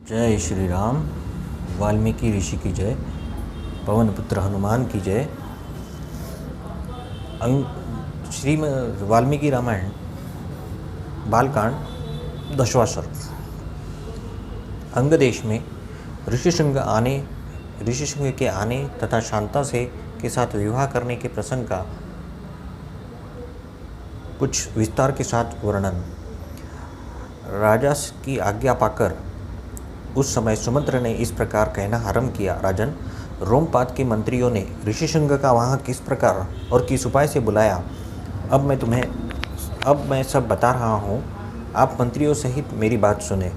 जय श्री राम। वाल्मीकि ऋषि की जय। पवन पुत्र हनुमान की जय। श्रीमद् वाल्मीकि रामायण बालकांड 10वां सर्ग। अंग देश में ऋषिशृंग के आने तथा शांता से के साथ विवाह करने के प्रसंग का कुछ विस्तार के साथ वर्णन। राजा की आज्ञा पाकर उस समय सुमंत्र ने इस प्रकार कहना आरंभ किया। राजन, रोमपाद के मंत्रियों ने ऋषिशृंग का वहाँ किस प्रकार और किस उपाय से बुलाया, अब मैं सब बता रहा हूँ। आप मंत्रियों सहित मेरी बात सुने।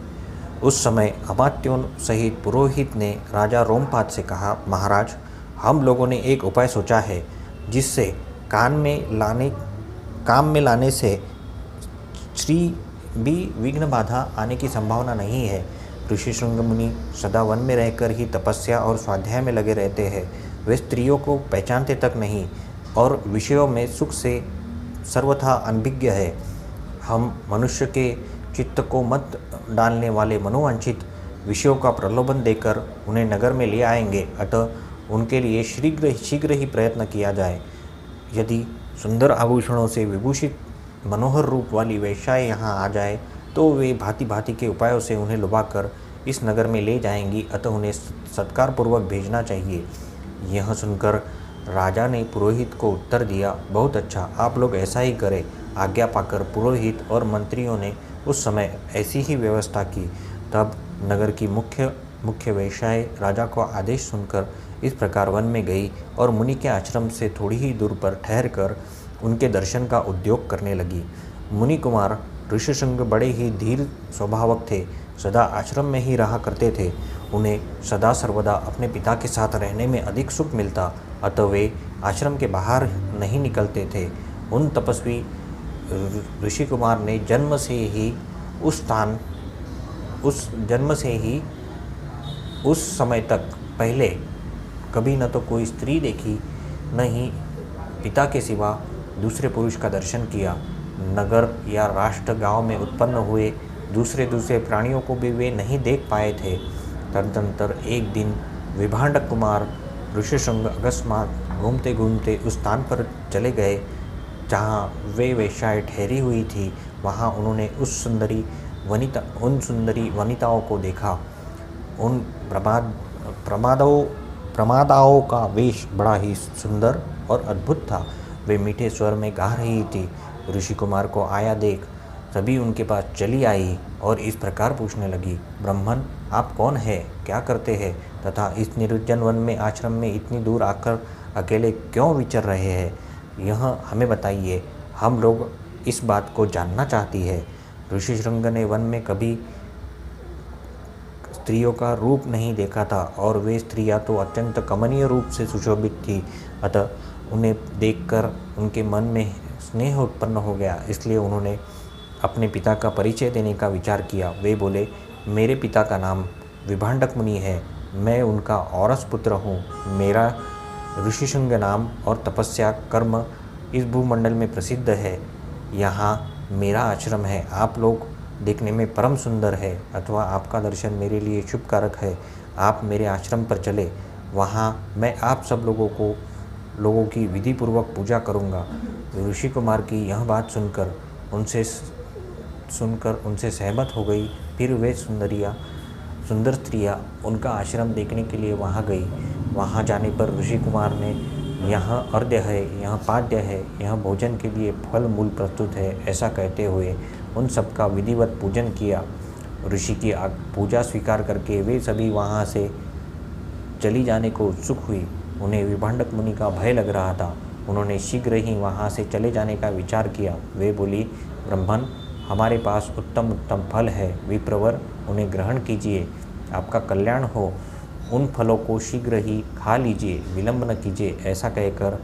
उस समय अमात्यों सहित पुरोहित ने राजा रोमपाद से कहा, महाराज, हम लोगों ने एक उपाय सोचा है जिससे काम में लाने से श्री भी विघ्न बाधा आने की संभावना नहीं है। ऋषिशृंग मुनि सदा वन में रहकर ही तपस्या और स्वाध्याय में लगे रहते हैं। वे स्त्रियों को पहचानते तक नहीं और विषयों में सुख से सर्वथा अनभिज्ञ है। हम मनुष्य के चित्त को मत डालने वाले मनोवांछित विषयों का प्रलोभन देकर उन्हें नगर में ले आएंगे। अतः उनके लिए शीघ्र ही प्रयत्न किया जाए। यदि सुंदर आभूषणों से विभूषित मनोहर रूप वाली वेश्याएं यहाँ आ जाए तो वे भांति भांति के उपायों से उन्हें लुभाकर इस नगर में ले जाएंगी। अतः उन्हें सत्कार पूर्वक भेजना चाहिए। यह सुनकर राजा ने पुरोहित को उत्तर दिया, बहुत अच्छा, आप लोग ऐसा ही करें। आज्ञा पाकर पुरोहित और मंत्रियों ने उस समय ऐसी ही व्यवस्था की। तब नगर की मुख्य वेश्याएं राजा का आदेश सुनकर इस प्रकार वन में गई और मुनि के आश्रम से थोड़ी ही दूर पर ठहर कर उनके दर्शन का उद्योग करने लगी। मुनि कुमार ऋषिशृंग बड़े ही धीर स्वभावक थे, सदा आश्रम में ही रहा करते थे। उन्हें सदा सर्वदा अपने पिता के साथ रहने में अधिक सुख मिलता, अतः वे आश्रम के बाहर नहीं निकलते थे। उन तपस्वी ऋषि कुमार ने जन्म से ही उस समय तक पहले कभी न तो कोई स्त्री देखी, न ही पिता के सिवा दूसरे पुरुष का दर्शन किया। नगर या राष्ट्र गांव में उत्पन्न हुए दूसरे प्राणियों को भी वे नहीं देख पाए थे। तदनंतर एक दिन विभांडक कुमार ऋषिशृंग अकस्मात घूमते घूमते उस स्थान पर चले गए जहाँ वे वेश्याएं ठहरी हुई थी। वहाँ उन्होंने उन सुंदरी वनिताओं को देखा। उन प्रमादाओं का वेश बड़ा ही सुंदर और अद्भुत था। वे मीठे स्वर में गा रही थी। ऋषि कुमार को आया देख सभी उनके पास चली आई और इस प्रकार पूछने लगी, ब्राह्मण, आप कौन है, क्या करते हैं तथा इस निर्जन वन में आश्रम में इतनी दूर आकर अकेले क्यों विचर रहे हैं, यह हमें बताइए, हम लोग इस बात को जानना चाहती है। ऋषिशृंग ने वन में कभी स्त्रियों का रूप नहीं देखा था और वे स्त्रियां तो अत्यंत कमनीय रूप से सुशोभित थी। अतः उन्हें देखकर उनके मन में स्नेह उत्पन्न हो गया, इसलिए उन्होंने अपने पिता का परिचय देने का विचार किया। वे बोले, मेरे पिता का नाम विभांडक मुनि है, मैं उनका औरस पुत्र हूँ। मेरा ऋषिशृंग नाम और तपस्या कर्म इस भूमंडल में प्रसिद्ध है। यहाँ मेरा आश्रम है। आप लोग देखने में परम सुंदर है अथवा आपका दर्शन मेरे लिए शुभकारक है। आप मेरे आश्रम पर चले, वहाँ मैं आप सब लोगों की विधि पूर्वक पूजा करूँगा। ऋषि कुमार की यह बात सुनकर उनसे सहमत हो गई। फिर वे सुंदर स्त्रियाँ उनका आश्रम देखने के लिए वहाँ गई। वहाँ जाने पर ऋषि कुमार ने यहाँ अर्घ्य है, यहाँ पाद्य है, यहाँ भोजन के लिए फल मूल प्रस्तुत है, ऐसा कहते हुए उन सब का विधिवत पूजन किया। ऋषि की पूजा स्वीकार करके वे सभी वहाँ से चली जाने को उत्सुक हुई। उन्हें विभांडक मुनि का भय लग रहा था। उन्होंने शीघ्र ही वहाँ से चले जाने का विचार किया। वे बोली, ब्राह्मण, हमारे पास उत्तम फल है, विप्रवर, उन्हें ग्रहण कीजिए, आपका कल्याण हो। उन फलों को शीघ्र ही खा लीजिए, विलंब न कीजिए। ऐसा कहकर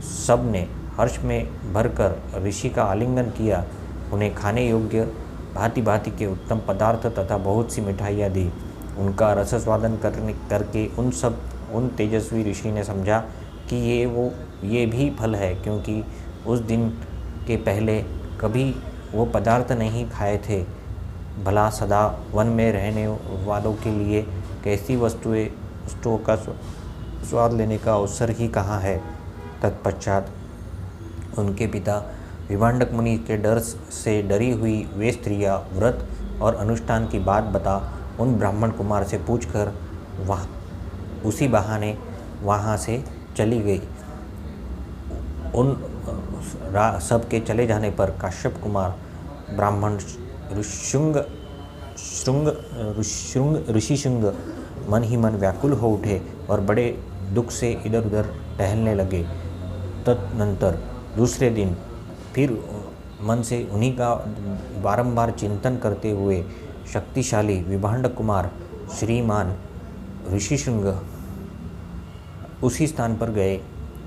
सब ने हर्ष में भरकर ऋषि का आलिंगन किया। उन्हें खाने योग्य भांति भांति के उत्तम पदार्थ तथा बहुत सी मिठाइयाँ दी। उनका रसस्वादन करके उन तेजस्वी ऋषि ने समझा कि ये भी फल है, क्योंकि उस दिन के पहले कभी वो पदार्थ नहीं खाए थे। भला सदा वन में रहने वालों के लिए कैसी वस्तुओं का स्वाद लेने का अवसर ही कहाँ है। तत्पश्चात उनके पिता विभांडक मुनि के डर से डरी हुई वे स्त्रियाँ व्रत और अनुष्ठान की बात बता उन ब्राह्मण कुमार से पूछकर उसी बहाने वहाँ से चली गई। उन सब के चले जाने पर काश्यप कुमार ब्राह्मण ऋषिशृंग मन ही मन व्याकुल हो उठे और बड़े दुख से इधर उधर टहलने लगे। तदनंतर दूसरे दिन फिर मन से उन्हीं का बारंबार चिंतन करते हुए शक्तिशाली विभांडक कुमार श्रीमान ऋषिशृंग उसी स्थान पर गए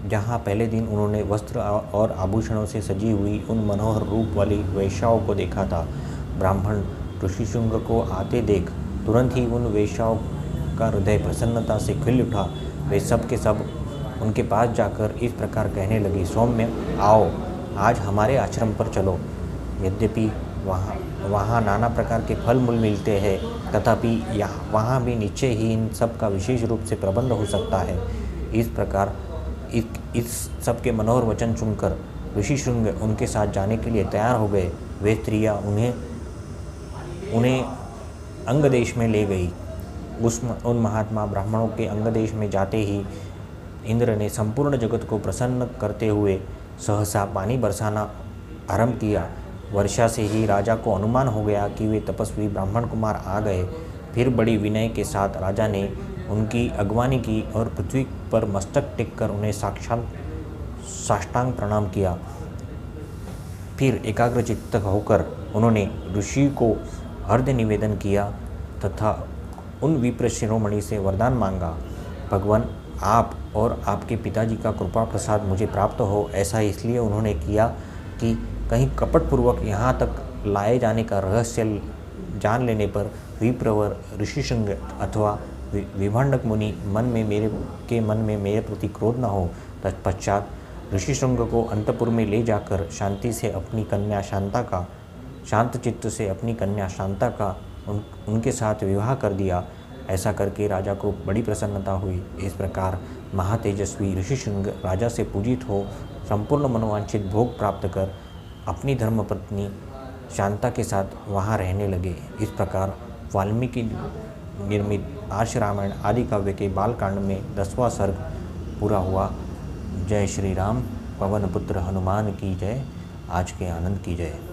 जहाँ पहले दिन उन्होंने वस्त्र और आभूषणों से सजी हुई उन मनोहर रूप वाली वेश्याओं को देखा था। ब्राह्मण ऋषिशृंग को आते देख तुरंत ही उन वेश्याओं का हृदय प्रसन्नता से खिल उठा। वे सब के सब उनके पास जाकर इस प्रकार कहने लगे, सौम्य आओ, आज हमारे आश्रम पर चलो। यद्यपि वहाँ नाना प्रकार के फल मूल मिलते हैं, तथापि वहाँ भी नीचे ही इन सब का विशेष रूप से प्रबंध हो सकता है। इस प्रकार इस सब के मनोहर वचन सुनकर ऋषिशृंग उनके साथ जाने के लिए तैयार हो गए। वे स्त्रियाँ उन्हें अंगदेश में ले गई। उन महात्मा ब्राह्मणों के अंगदेश में जाते ही इंद्र ने संपूर्ण जगत को प्रसन्न करते हुए सहसा पानी बरसाना आरंभ किया। वर्षा से ही राजा को अनुमान हो गया कि वे तपस्वी ब्राह्मण कुमार आ गए। फिर बड़ी विनय के साथ राजा ने उनकी अगवानी की और पृथ्वी पर मस्तक टेककर उन्हें साष्टांग प्रणाम किया। फिर एकाग्रचित्त होकर उन्होंने ऋषि को अर्घ्य निवेदन किया तथा उन विप्र शिरोमणि से वरदान मांगा, भगवान आप और आपके पिताजी का कृपा प्रसाद मुझे प्राप्त हो। ऐसा इसलिए उन्होंने किया कि कहीं कपटपूर्वक यहाँ तक लाए जाने का रहस्य जान लेने पर विप्रवर ऋषिशृंग अथवा विभांडक मुनि मन में मेरे प्रति क्रोध न हो। तत्पश्चात ऋषिशृंग को अंतपुर में ले जाकर शांत चित्त से अपनी कन्या शांता का उनके साथ विवाह कर दिया। ऐसा करके राजा को बड़ी प्रसन्नता हुई। इस प्रकार महातेजस्वी ऋषिशृंग राजा से पूजित हो संपूर्ण मनोवांछित भोग प्राप्त कर अपनी धर्मपत्नी शांता के साथ वहाँ रहने लगे। इस प्रकार वाल्मीकि निर्मित आर्ष रामायण आदि काव्य के बालकांड में 10वां सर्ग पूरा हुआ। जय श्री राम। पवन पुत्र हनुमान की जय। आज के आनंद की जय।